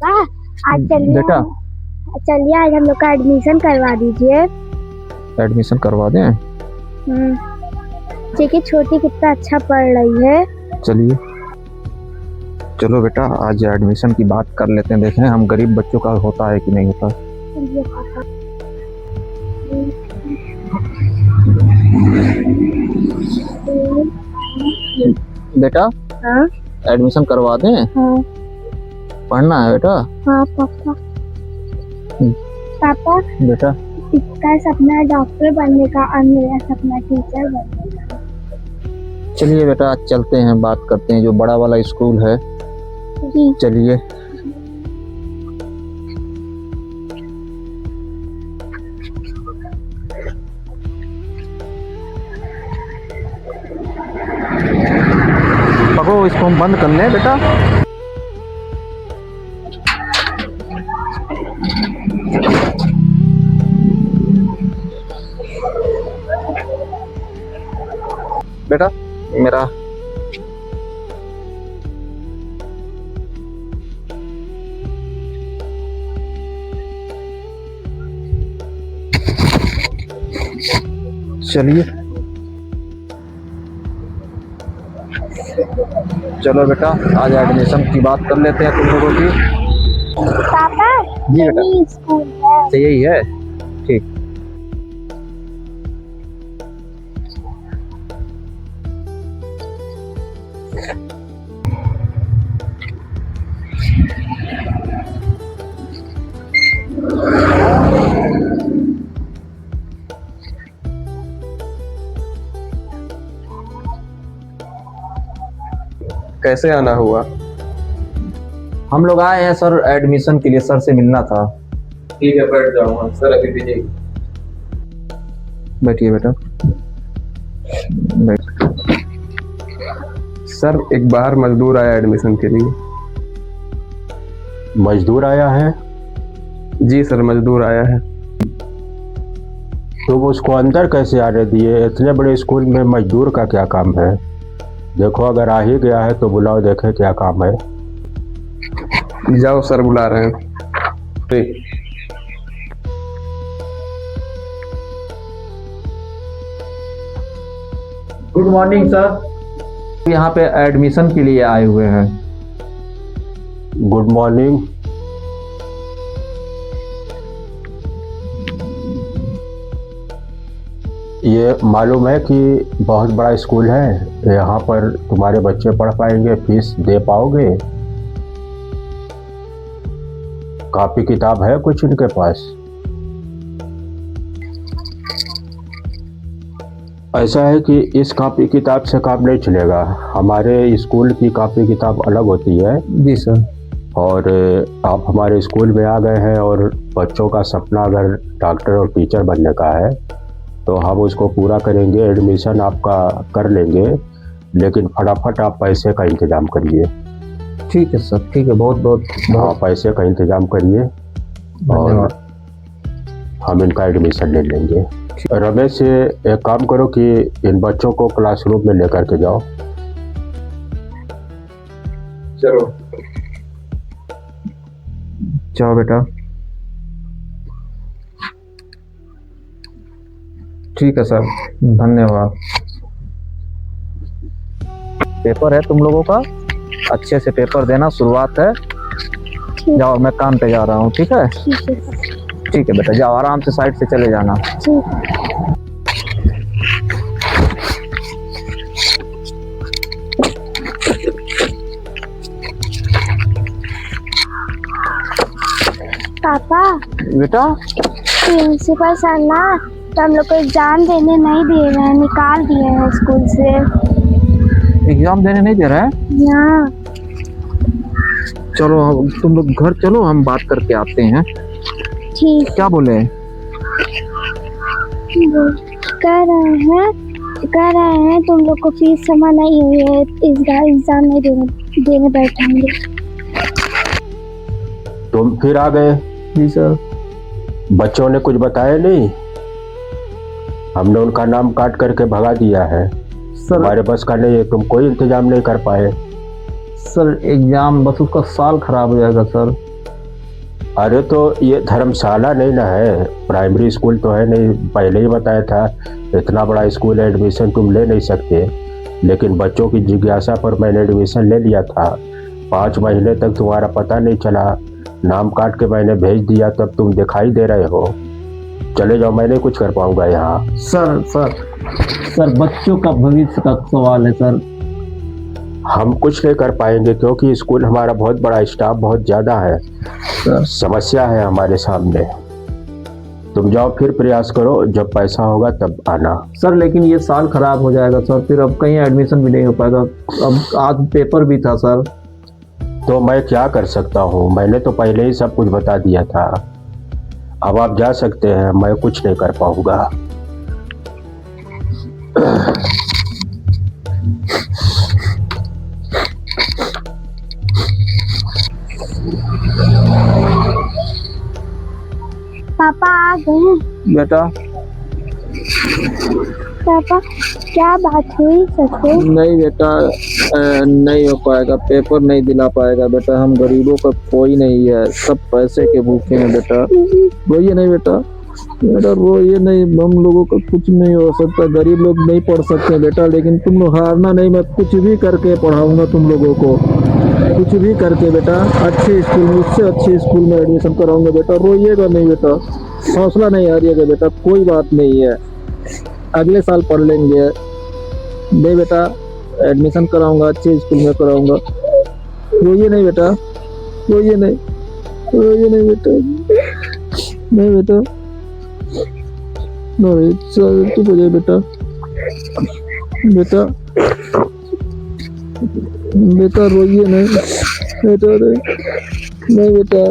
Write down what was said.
पापा आज चलिए बेटा चलिए आज हम लोग का एडमिशन करवा दीजिए। एडमिशन करवा दें। देखिए छोटी कितना अच्छा पढ़ रही है। चलिए चलो बेटा आज एडमिशन की बात कर लेते हैं, देखें हम गरीब बच्चों का होता है कि नहीं होता। चलिए पापा। बेटा हाँ एडमिशन करवा दें। हाँ पढ़ना है बेटा। हाँ पापा। पापा बेटा इसका सपना डॉक्टर बनने का और मेरा सपना टीचर बनने का। चलिए बेटा आज चलते हैं, बात करते हैं जो बड़ा वाला स्कूल है। जी चलिए पकड़ो इसको, हम बंद कर लें बेटा। बेटा मेरा चलिए चलो बेटा आज एडमिशन की बात कर लेते हैं तुम लोगों की। पापा जी बेटा यही स्कूल है। तो यही है, ठीक। कैसे आना हुआ? हम लोग आए हैं सर एडमिशन के लिए, सर से मिलना था। ठीक है बैठ जाऊंगा सर, अभी दीजिए। बैठिए बेटा बैठ। सर एक बाहर मजदूर आया एडमिशन के लिए। मजदूर आया है? जी सर मजदूर आया है। तुम उसको अंदर कैसे आने दिए? इतने बड़े स्कूल में मजदूर का क्या काम है? देखो अगर आ ही गया है तो बुलाओ, देखे क्या काम है। जाओ सर बुला रहे हैं। ठीक। गुड मॉर्निंग सर, यहाँ पे एडमिशन के लिए आए हुए हैं। Good morning. ये मालूम है कि बहुत बड़ा स्कूल है, यहाँ पर तुम्हारे बच्चे पढ़ पाएंगे? फीस दे पाओगे? कॉपी किताब है कुछ इनके पास? ऐसा है कि इस कॉपी किताब से काम नहीं चलेगा। हमारे स्कूल की कॉपी किताब अलग होती है। जी सर। और आप हमारे स्कूल में आ गए हैं और बच्चों का सपना अगर डॉक्टर और टीचर बनने का है तो हम उसको पूरा करेंगे, एडमिशन आपका कर लेंगे, लेकिन फटाफट आप पैसे का इंतजाम करिए। ठीक है सर, ठीक है, बहुत बहुत हाँ पैसे का इंतजाम करिए और हम इनका एडमिशन ले लेंगे। रमेश से एक काम करो कि इन बच्चों को क्लासरूम में लेकर के जाओ। चलो जाओ बेटा। ठीक है सर, धन्यवाद। पेपर है तुम लोगों का, अच्छे से पेपर देना, शुरुआत है। जाओ मैं काम पे जा रहा हूँ। ठीक है ठीक है बेटा, जाओ आराम से साइड से चले जाना। पापा बेटा प्रिंसिपल सर ना तो हम लोग को एग्जाम देने नहीं दे रहे हैं, निकाल दिए हैं स्कूल से। एग्जाम देने नहीं दे रहे हैं? यहाँ चलो तुम लोग घर चलो, हम बात करके आते हैं। ठीक क्या बोले? कह रहे हैं तुम लोग को फीस जमा नहीं हुई है, इस बार एग्जाम नहीं देने बैठेंगे। तुम फिर आ गए? जी सर। बच्चों ने कुछ बताया नहीं? हमने उनका नाम काट करके भगा दिया है। सर हमारे बस का नहीं है, तुम कोई इंतजाम नहीं कर पाए। सर एग्जाम बस उसका साल खराब हो जाएगा सर। अरे तो ये धर्मशाला नहीं ना है, प्राइमरी स्कूल तो है नहीं, पहले ही बताया था। इतना बड़ा स्कूल है, एडमिशन तुम ले नहीं सकते। लेकिन बच्चों की जिज्ञासा पर मैंने एडमिशन ले लिया था। 5 महीने तक तुम्हारा पता नहीं चला, नाम काट के मैंने भेज दिया, तब तुम दिखाई दे रहे हो। चले जाओ, मैं नहीं कुछ कर पाऊंगा यहाँ। सर बच्चों का भविष्य का सवाल है सर। हम कुछ नहीं कर पाएंगे क्योंकि स्कूल हमारा बहुत बड़ा, स्टाफ बहुत ज़्यादा है, समस्या है हमारे सामने। तुम जाओ, फिर प्रयास करो, जब पैसा होगा तब आना। सर लेकिन ये साल खराब हो जाएगा सर, फिर अब कहीं एडमिशन भी नहीं हो पाएगा। अब आज पेपर भी था सर। तो मैं क्या कर सकता हूँ, मैंने तो पहले ही सब कुछ बता दिया था। अब आप जा सकते हैं, मैं कुछ नहीं कर पाऊंगा। पापा आ गए? बेटा पापा क्या बात हुई सबसे? नहीं बेटा, नहीं हो पाएगा, पेपर नहीं दिला पाएगा बेटा। हम गरीबों का कोई नहीं है, सब पैसे के भूखे हैं बेटा। रोइए नहीं बेटा, बेटा रोइए नहीं, हम लोगों का कुछ नहीं हो सकता, गरीब लोग नहीं पढ़ सकते बेटा। लेकिन तुम लोग हारना नहीं, मैं कुछ भी करके पढ़ाऊंगा तुम लोगों को, कुछ भी करके बेटा। अच्छे स्कूल में, उससे अच्छे स्कूल में एडमिशन कराऊंगा बेटा। रोइएगा नहीं बेटा, हौसला नहीं हारिएगा बेटा, कोई बात नहीं है, अगले साल पढ़ लेंगे। नहीं बेटा, एडमिशन कराऊंगा, अच्छे स्कूल में कराऊंगा। रोइए नहीं बेटा, रोइए नहीं, रोइए नहीं बेटा, नहीं बेटा, नहीं चुप हो जाए बेटा, बेटा बेटा रोइए नहीं बेटा, नहीं बेटा,